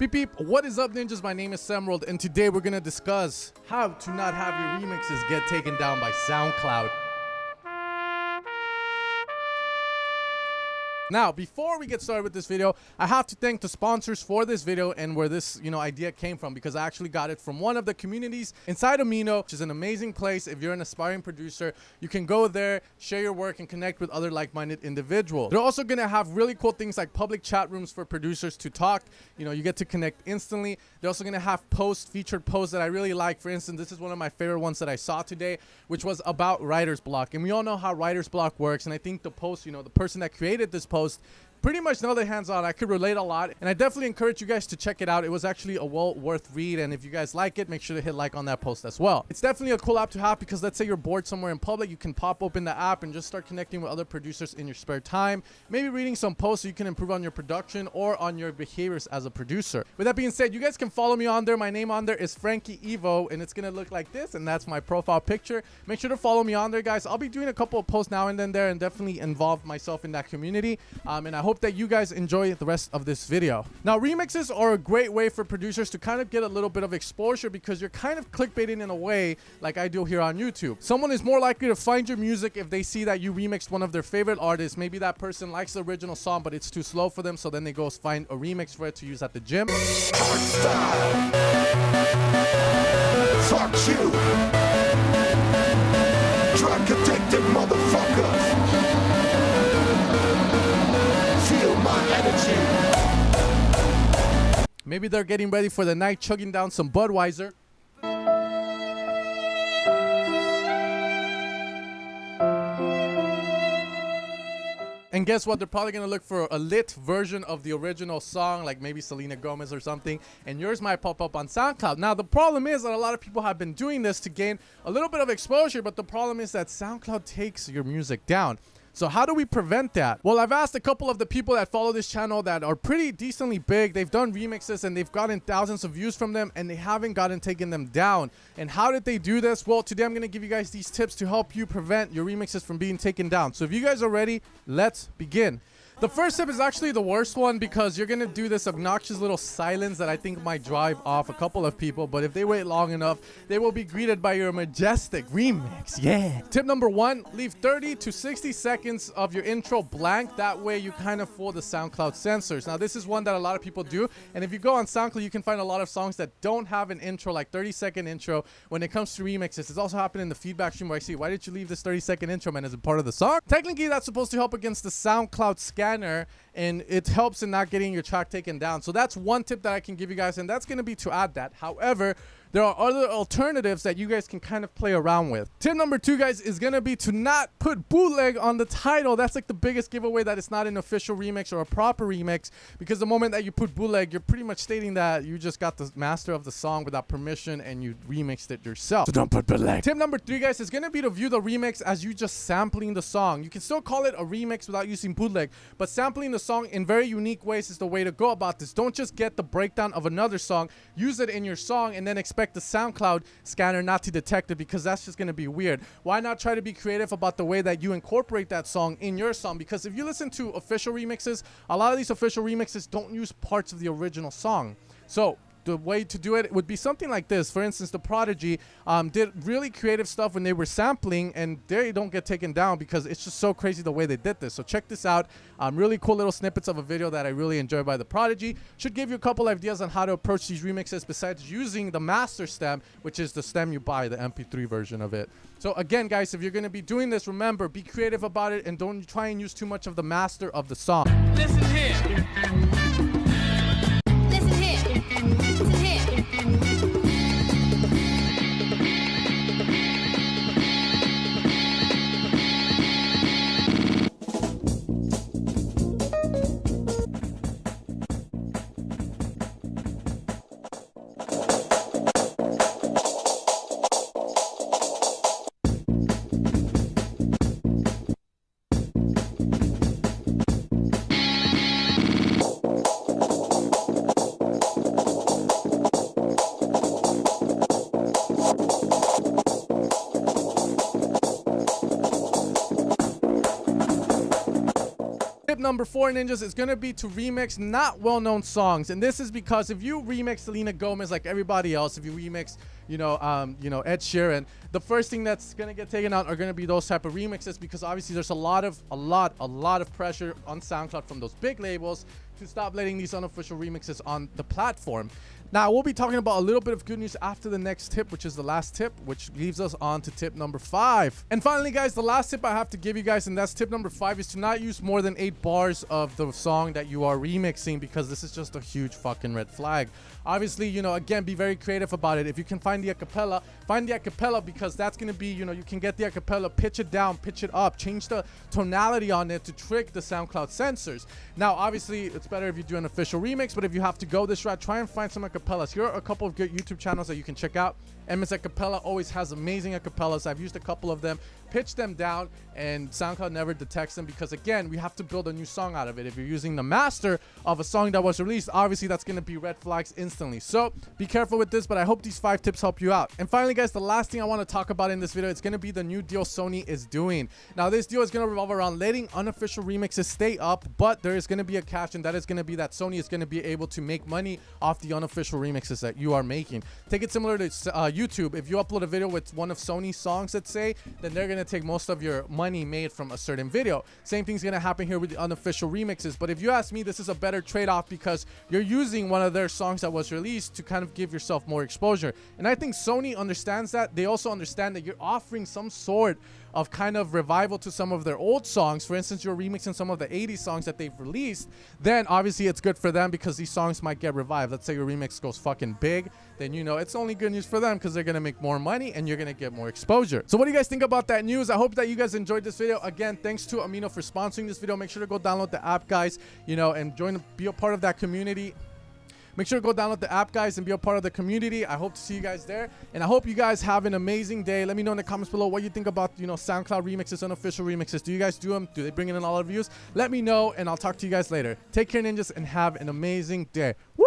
Beep beep, what is up ninjas? My name is Samworld and today we're gonna discuss how to not have your remixes get taken down by SoundCloud. Now, before we get started with this video, I have to thank the sponsors for this video and where this, idea came from, because I actually got it from one of the communities inside Amino, which is an amazing place. If you're an aspiring producer, you can go there, share your work, and connect with other like-minded individuals. They're also going to have really cool things like public chat rooms for producers to talk. You get to connect instantly. They're also going to have featured posts that I really like. For instance, this is one of my favorite ones that I saw today, which was about writer's block. And we all know how writer's block works. And I think the post, the person that created this post pretty much know the hands-on. I could relate a lot, and I definitely encourage you guys to check it out. It was actually a well worth read, and if you guys like it, make sure to hit like on that post as well. It's definitely a cool app to have because let's say you're bored somewhere in public, you can pop open the app and just start connecting with other producers in your spare time, maybe reading some posts so you can improve on your production or on your behaviors as a producer. With that being said, you guys can follow me on there. My name on there is Frankie Evo, and it's gonna look like this, and that's my profile picture. Make sure to follow me on there, guys. I'll be doing a couple of posts now and then there, and definitely involve myself in that community, and I hope that you guys enjoy the rest of this video. Now, remixes are a great way for producers to kind of get a little bit of exposure because you're kind of clickbaiting in a way like I do here on YouTube. Someone is more likely to find your music if they see that you remixed one of their favorite artists. Maybe that person likes the original song, but it's too slow for them, so then they go find a remix for it to use at the gym. Fuck you, drug addicted motherfucker. Maybe they're getting ready for the night, chugging down some Budweiser. And guess what? They're probably going to look for a lit version of the original song, like maybe Selena Gomez or something, and yours might pop up on SoundCloud. Now, the problem is that a lot of people have been doing this to gain a little bit of exposure, but the problem is that SoundCloud takes your music down. So how do we prevent that? Well, I've asked a couple of the people that follow this channel that are pretty decently big. They've done remixes and they've gotten thousands of views from them, and they haven't taken them down. And how did they do this? Well, today I'm going to give you guys these tips to help you prevent your remixes from being taken down. So if you guys are ready, let's begin. The first tip is actually the worst one because you're going to do this obnoxious little silence that I think might drive off a couple of people, but if they wait long enough, they will be greeted by your majestic remix. Yeah. Tip number one, leave 30 to 60 seconds of your intro blank. That way you kind of fool the SoundCloud censors. Now, this is one that a lot of people do, and if you go on SoundCloud, you can find a lot of songs that don't have an intro, like 30-second intro when it comes to remixes. It's also happened in the feedback stream where I see, why did you leave this 30-second intro, man? Is it part of the song? Technically, that's supposed to help against the SoundCloud scanner, and it helps in not getting your track taken down. So that's one tip that I can give you guys, and that's going to be to add that. However, there are other alternatives that you guys can kind of play around with. Tip number two, guys, is going to be to not put bootleg on the title. That's like the biggest giveaway that it's not an official remix or a proper remix, because the moment that you put bootleg, you're pretty much stating that you just got the master of the song without permission and you remixed it yourself. So don't put bootleg. Tip number three, guys, is going to be to view the remix as you just sampling the song. You can still call it a remix without using bootleg, but sampling the song in very unique ways is the way to go about this. Don't just get the breakdown of another song, use it in your song, and then expect the SoundCloud scanner not to detect it, because that's just going to be weird. Why not try to be creative about the way that you incorporate that song in your song? Because if you listen to official remixes, a lot of these official remixes don't use parts of the original song. So the way to do it would be something like this. For instance, The Prodigy did really creative stuff when they were sampling, and they don't get taken down because it's just so crazy the way they did this. So check this out. Really cool little snippets of a video that I really enjoy by The Prodigy. Should give you a couple ideas on how to approach these remixes besides using the master stem, which is the stem you buy, the MP3 version of it. So again, guys, if you're going to be doing this, remember, be creative about it and don't try and use too much of the master of the song. Listen here. number 4, ninjas, is gonna be to remix not well-known songs, and this is because if you remix Selena Gomez like everybody else, if you remix Ed Sheeran, the first thing that's gonna get taken out are gonna be those type of remixes, because obviously there's a lot of pressure on SoundCloud from those big labels to stop letting these unofficial remixes on the platform. Now, we'll be talking about a little bit of good news after the next tip, which is the last tip, which leaves us on to tip number 5. And finally, guys, the last tip I have to give you guys, and that's tip number 5, is to not use more than 8 bars of the song that you are remixing, because this is just a huge fucking red flag. Obviously, again, be very creative about it. If you can find the acapella, find the acapella, because that's going to be, you can get the acapella, pitch it down, pitch it up, change the tonality on it to trick the SoundCloud censors. Now, obviously, it's better if you do an official remix, but if you have to go this route, try and find some acapellas. Here are a couple of good YouTube channels that you can check out. MS Acapella always has amazing acapellas. I've used a couple of them, pitch them down, and SoundCloud never detects them, because again, we have to build a new song out of it. If you're using the master of a song that was released, obviously that's going to be red flags instantly. So be careful with this, but I hope these 5 tips help you out. And finally, guys, the last thing I want to talk about in this video, it's going to be the new deal Sony is doing. Now, this deal is going to revolve around letting unofficial remixes stay up, but there is going to be a catch, and that is going to be that Sony is going to be able to make money off the unofficial remixes that you are making. Take it similar to YouTube. If you upload a video with one of Sony's songs, let's say, then they're going to take most of your money made from a certain video. Same thing's going to happen here with the unofficial remixes. But if you ask me, this is a better trade-off, because you're using one of their songs that was released to kind of give yourself more exposure. And I think Sony understands that. They also understand that you're offering some sort of kind of revival to some of their old songs. For instance, you're remixing some of the 80s songs that they've released, then obviously it's good for them, because these songs might get revived. Let's say your remix goes fucking big, then it's only good news for them, because they're gonna make more money and you're gonna get more exposure. So what do you guys think about that news? I hope that you guys enjoyed this video. Again, thanks to Amino for sponsoring this video. Make sure to go download the app, guys, and be a part of that community. Make sure to go download the app, guys, and be a part of the community. I hope to see you guys there, and I hope you guys have an amazing day. Let me know in the comments below what you think about, SoundCloud remixes, unofficial remixes. Do you guys do them? Do they bring in a lot of views? Let me know, and I'll talk to you guys later. Take care, ninjas, and have an amazing day. Woo!